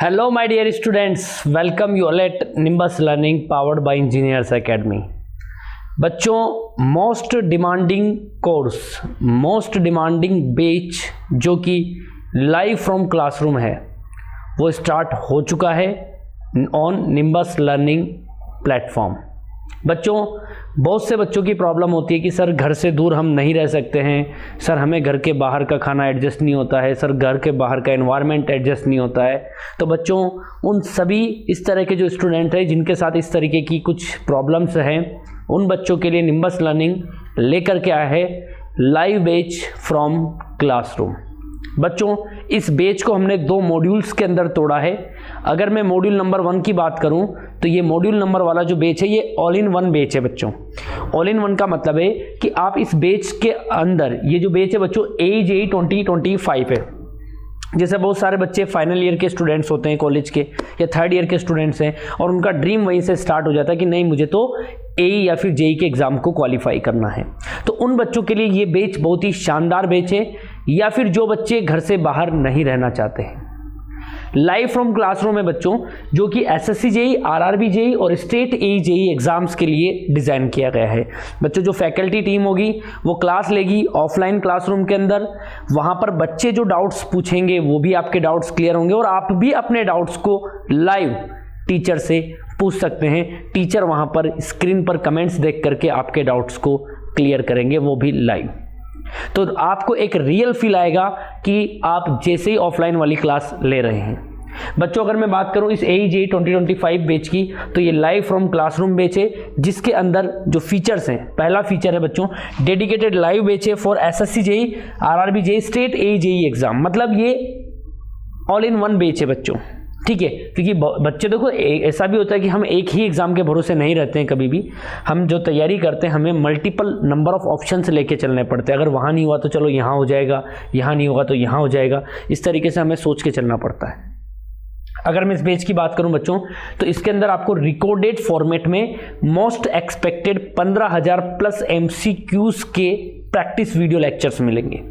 Hello my dear students, welcome you all at Nimbus Learning powered by Engineers Academy। बच्चों, most demanding course, most demanding batch जो कि live from classroom है वो start हो चुका है ऑन निम्बस लर्निंग प्लेटफॉर्म। बच्चों, बहुत से बच्चों की प्रॉब्लम होती है कि सर घर से दूर हम नहीं रह सकते हैं, सर हमें घर के बाहर का खाना एडजस्ट नहीं होता है, सर घर के बाहर का एनवायरनमेंट एडजस्ट नहीं होता है। तो बच्चों, उन सभी इस तरह के जो स्टूडेंट हैं जिनके साथ इस तरीके की कुछ प्रॉब्लम्स हैं, उन बच्चों के लिए निम्बस लर्निंग लेकर के आया है लाइव बैच फ्रॉम क्लासरूम। बच्चों, इस बैच को हमने 2 मॉड्यूल्स के अंदर तोड़ा है। अगर मैं मॉड्यूल नंबर 1 की बात करूं तो ये मॉड्यूल नंबर वाला जो बैच है ये ऑल इन वन बैच है। बच्चों, ऑल इन वन का मतलब है कि आप इस बैच के अंदर, ये जो बैच है बच्चों AJEE 2025 है। जैसे बहुत सारे बच्चे फाइनल ईयर के स्टूडेंट्स होते हैं कॉलेज के या थर्ड ईयर के स्टूडेंट्स हैं और उनका ड्रीम वहीं से स्टार्ट हो जाता है कि नहीं, मुझे तो AE या फिर JEE के एग्ज़ाम को क्वालिफाई करना है। तो उन बच्चों के लिए ये बैच बहुत ही शानदार बैच है, या फिर जो बच्चे घर से बाहर नहीं रहना चाहते हैं। लाइव फ्रॉम क्लासरूम में बच्चों, जो कि SSC JEE, RRB JEE और स्टेट AE JEE एग्जाम्स के लिए डिज़ाइन किया गया है। बच्चों, जो फैकल्टी टीम होगी वो क्लास लेगी ऑफलाइन क्लासरूम के अंदर। वहाँ पर बच्चे जो डाउट्स पूछेंगे वो भी आपके डाउट्स क्लियर होंगे और आप भी अपने डाउट्स को लाइव टीचर से पूछ सकते हैं। टीचर वहाँ पर स्क्रीन पर कमेंट्स देख करके आपके डाउट्स को क्लियर करेंगे, वो भी लाइव। तो आपको एक रियल फील आएगा कि आप जैसे ही ऑफलाइन वाली क्लास ले रहे हैं। बच्चों, अगर मैं बात करूं इस AE JEE 2025 बैच की, तो ये लाइव फ्रॉम क्लासरूम बैच है जिसके अंदर जो फीचर्स हैं, पहला फीचर है बच्चों डेडिकेटेड लाइव बैच है for SSC JEE, RRB JEE, state AE JEE exam. मतलब ये ऑल इन वन बैच है बच्चों, ठीक है। क्योंकि बच्चे देखो, ऐसा भी होता है कि हम एक ही एग्ज़ाम के भरोसे नहीं रहते हैं। कभी भी हम जो तैयारी करते हैं हमें मल्टीपल नंबर ऑफ ऑप्शंस लेके चलने पड़ते हैं। अगर वहाँ नहीं हुआ तो चलो यहाँ हो जाएगा, यहाँ नहीं होगा तो यहाँ हो जाएगा, इस तरीके से हमें सोच के चलना पड़ता है। अगर मैं इस बैच की बात करूं बच्चों, तो इसके अंदर आपको रिकॉर्डेड फॉर्मेट में मोस्ट एक्सपेक्टेड 15,000 प्लस MCQs के प्रैक्टिस वीडियो लेक्चर्स मिलेंगे।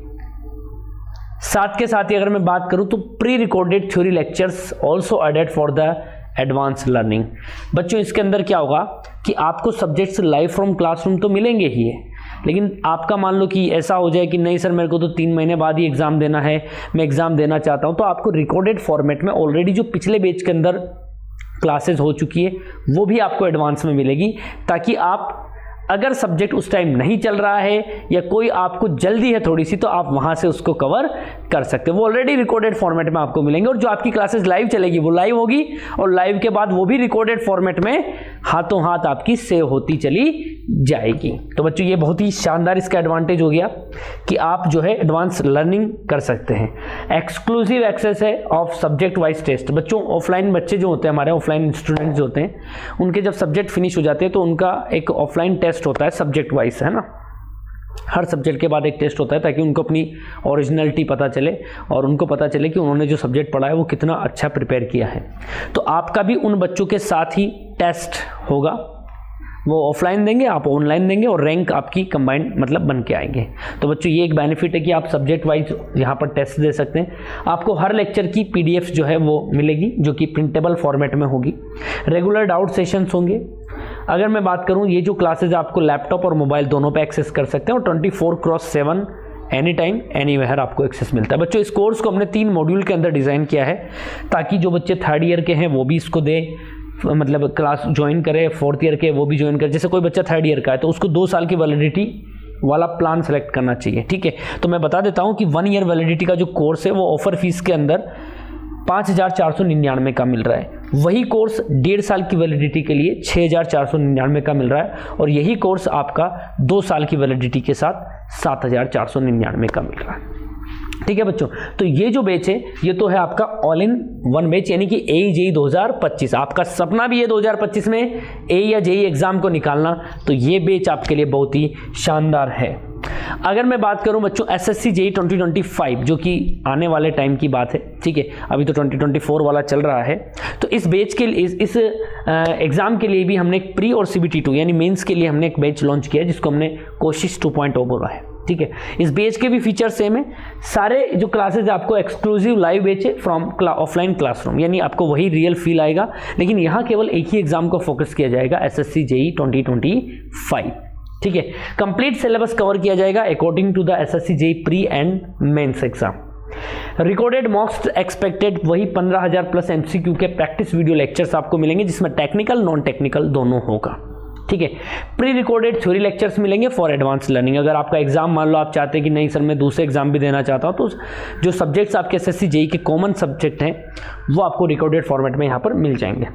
साथ के साथ ही अगर मैं बात करूं तो pre recorded theory lectures also added for the advance learning. बच्चों, इसके अंदर क्या होगा कि आपको सब्जेक्ट्स लाइव फ्रॉम क्लासरूम तो मिलेंगे ही है, लेकिन आपका मान लो कि ऐसा हो जाए कि नहीं सर मेरे को तो 3 महीने बाद ही एग्ज़ाम देना है, मैं एग्ज़ाम देना चाहता हूं, तो आपको रिकॉर्डेड फॉर्मेट में ऑलरेडी जो पिछले बैच के अंदर क्लासेस हो चुकी है वो भी आपको एडवांस में मिलेगी, ताकि आप अगर सब्जेक्ट उस टाइम नहीं चल रहा है या कोई आपको जल्दी है थोड़ी सी, तो आप वहां से उसको कवर कर सकते हो। वो ऑलरेडी रिकॉर्डेड फॉर्मेट में आपको मिलेंगे और जो आपकी क्लासेस लाइव चलेगी वो लाइव होगी और लाइव के बाद वो भी रिकॉर्डेड फॉर्मेट में हाथों हाथ आपकी सेव होती चली जाएगी। तो बच्चों, ये बहुत ही शानदार इसका एडवांटेज हो गया कि आप जो है एडवांस लर्निंग कर सकते हैं। एक्सक्लूसिव एक्सेस है ऑफ सब्जेक्ट वाइज टेस्ट। बच्चों, ऑफलाइन बच्चे जो होते हैं, हमारे ऑफलाइन स्टूडेंट्स जो होते हैं, उनके जब सब्जेक्ट फिनिश हो जाते हैं तो उनका एक ऑफलाइन टेस्ट होता है सब्जेक्ट वाइज, है ना। हर सब्जेक्ट के बाद एक टेस्ट होता है ताकि उनको अपनी ओरिजिनलिटी पता चले और उनको पता चले कि उन्होंने जो सब्जेक्ट पढ़ा है वो कितना अच्छा प्रिपेयर किया है। तो आपका भी उन बच्चों के साथ ही टेस्ट होगा, वो ऑफलाइन देंगे, आप ऑनलाइन देंगे और रैंक आपकी कंबाइंड मतलब बन के आएंगे। तो बच्चों, ये एक बेनिफिट है कि आप सब्जेक्ट वाइज यहाँ पर टेस्ट दे सकते हैं। आपको हर लेक्चर की PDF जो है वो मिलेगी, जो कि प्रिंटेबल फॉर्मेट में होगी। रेगुलर डाउट सेशंस होंगे। अगर मैं बात करूं, ये जो क्लासेज आपको लैपटॉप और मोबाइल दोनों पे एक्सेस कर सकते हैं और 24/7 एनी टाइम एनीवेयर आपको एक्सेस मिलता है। बच्चों, इस कोर्स को हमने 3 मॉड्यूल के अंदर डिज़ाइन किया है ताकि जो बच्चे थर्ड ईयर के हैं वो भी इसको दे, मतलब क्लास ज्वाइन करे, फोर्थ ईयर के वो भी ज्वाइन करे। जैसे कोई बच्चा थर्ड ईयर का है तो उसको 2 साल की वैलिडिटी वाला प्लान सेलेक्ट करना चाहिए, ठीक है। तो मैं बता देता हूँ कि 1 ईयर वैलिडिटी का जो कोर्स है वो ऑफर फीस के अंदर 5,499 का मिल रहा है। वही कोर्स 1.5 साल की वैलिडिटी के लिए 6,499 का मिल रहा है और यही कोर्स आपका 2 साल की वैलिडिटी के साथ 7,499 का मिल रहा है, ठीक है बच्चों। तो ये जो बैच है ये तो है आपका ऑल इन वन बैच, यानी कि AE JEE 2025। आपका सपना भी है 2025 में AE या JEE एग्जाम को निकालना, तो ये बैच आपके लिए बहुत ही शानदार है। अगर मैं बात करूं बच्चों SSC JEE 2025, जो कि आने वाले टाइम की बात है, ठीक है, अभी तो 2024 वाला चल रहा है। तो इस बैच के इस एग्जाम के लिए भी हमने एक प्री और CBT2 यानी मेंस के लिए हमने एक बैच लॉन्च किया जिसको हमने कोशिश 2.0 बोला है। ठीक है। इस बैच के भी फीचर सेम है, सारे जो क्लासेज आपको एक्सक्लूसिव लाइव बैच है फ्रॉम ऑफलाइन क्लासरूम, यानी आपको वही रियल फील आएगा, लेकिन यहाँ केवल एक ही एग्जाम को फोकस किया जाएगा, SSC JEE 2025, ठीक है। कंप्लीट सिलेबस कवर किया जाएगा according to the SSC JEE pre and mains exam. Recorded mocks expected वही 15,000 प्लस MCQ के प्रैक्टिस वीडियो लेक्चर्स आपको मिलेंगे, जिसमें टेक्निकल नॉन टेक्निकल दोनों होगा, ठीक है। प्री रिकॉर्डेड थ्योरी लेक्चर्स मिलेंगे फॉर एडवांस लर्निंग। अगर आपका एग्जाम मान लो आप चाहते हैं कि नहीं सर मैं दूसरे एग्जाम भी देना चाहता हूं, तो जो सब्जेक्ट्स आपके SSC JEE के कॉमन सब्जेक्ट हैं वो आपको रिकॉर्डेड फॉर्मेट में यहाँ पर मिल जाएंगे।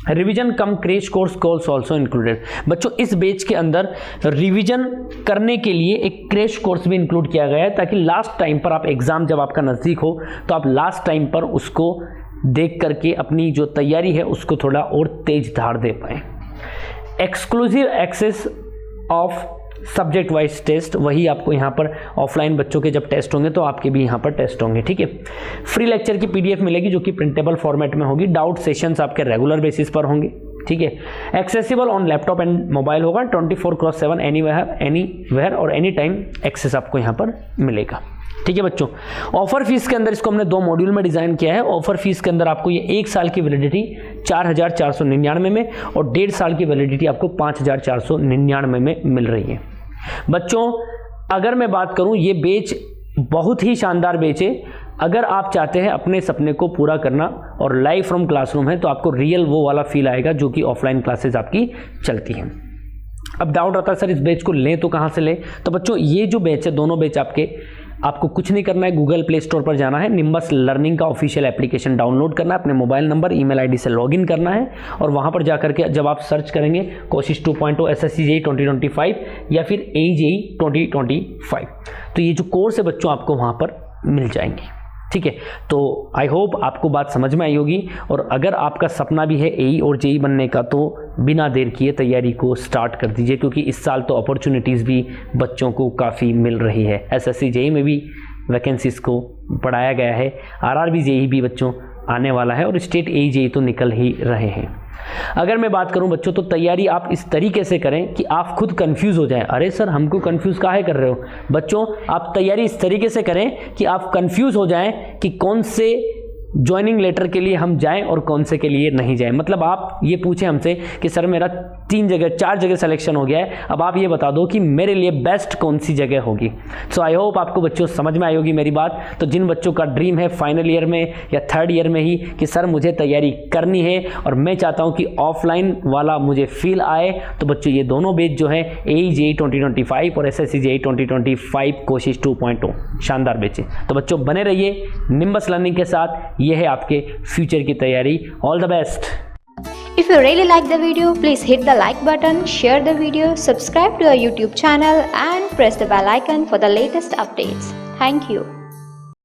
Revision cum crash course calls also included. बच्चों इस बैच के अंदर रिवीजन करने के लिए एक क्रैश कोर्स भी इंक्लूड किया गया है, ताकि लास्ट टाइम पर आप एग्जाम जब आपका नज़दीक हो तो आप लास्ट टाइम पर उसको देख करके अपनी जो तैयारी है उसको थोड़ा और तेज धार दे पाए। Exclusive access of subject wise test, वही आपको यहाँ पर ऑफलाइन बच्चों के जब टेस्ट होंगे तो आपके भी यहाँ पर टेस्ट होंगे, ठीक है। फ्री लेक्चर की PDF मिलेगी जो कि प्रिंटेबल फॉर्मेट में होगी। डाउट सेशंस आपके रेगुलर बेसिस पर होंगे, ठीक है। Accessible on laptop and mobile होगा, 24/7 एनीवेयर और एनी टाइम एक्सेस आपको यहाँ पर मिलेगा, ठीक है बच्चों। ऑफर फीस के अंदर इसको हमने 2 मॉड्यूल में डिजाइन किया है। ऑफर फीस के अंदर आपको ये 1 साल की वैलिडिटी 4,499 में और 1.5 साल की वैलिडिटी आपको 5,499 में मिल रही है। बच्चों अगर मैं बात करूं, ये बैच बहुत ही शानदार बैच है। अगर आप चाहते हैं अपने सपने को पूरा करना और लाइव फ्रॉम क्लासरूम है, तो आपको रियल वो वाला फील आएगा जो कि ऑफलाइन क्लासेज आपकी चलती हैं। अब डाउट आता है सर इस बैच को लें तो कहाँ से लें, तो बच्चों ये जो बैच है, दोनों बैच आपको कुछ नहीं करना है, गूगल प्ले स्टोर पर जाना है, निम्बस लर्निंग का ऑफिशियल एप्लीकेशन डाउनलोड करना है, अपने मोबाइल नंबर ईमेल आईडी से लॉगिन करना है और वहां पर जाकर के जब आप सर्च करेंगे कोशिश 2.0 SSC JEE 2025 या फिर AE JEE 2025, तो ये जो कोर्स है बच्चों आपको वहां पर मिल जाएंगे, ठीक है। तो आई होप आपको बात समझ में आई होगी, और अगर आपका सपना भी है AE और JEE बनने का तो बिना देर किए तैयारी को स्टार्ट कर दीजिए, क्योंकि इस साल तो अपॉर्चुनिटीज़ भी बच्चों को काफ़ी मिल रही है। SSC JEE में भी वैकेंसीज को बढ़ाया गया है, RRB JEE भी बच्चों आने वाला है और स्टेट AE JEE तो निकल ही रहे हैं। अगर मैं बात करूं बच्चों, तो तैयारी आप इस तरीके से करें कि आप खुद कंफ्यूज हो जाएं। अरे सर हमको कंफ्यूज काहे कर रहे हो? बच्चों आप तैयारी इस तरीके से करें कि आप कंफ्यूज हो जाएं कि कौन से ज्वाइनिंग लेटर के लिए हम जाएं और कौन से के लिए नहीं जाएं। मतलब आप ये पूछें हमसे कि सर मेरा 4 जगह सिलेक्शन हो गया है, अब आप ये बता दो कि मेरे लिए बेस्ट कौन सी जगह होगी। सो आई होप आपको बच्चों समझ में आई होगी मेरी बात। तो जिन बच्चों का ड्रीम है फाइनल ईयर में या 3rd ईयर में ही कि सर मुझे तैयारी करनी है और मैं चाहता हूँ कि ऑफलाइन वाला मुझे फील आए, तो बच्चों ये दोनों बैच जो है AE JEE 2025 और SSC JEE 2025 कोशिश 2.0 शानदार बैच है। तो बच्चों बने रहिए निम्बस लर्निंग के साथ, ये है आपके फ्यूचर की तैयारी। All the best. If you really like the video, please hit the like button, share the video, subscribe to our YouTube channel and press the bell icon for the latest updates. Thank you.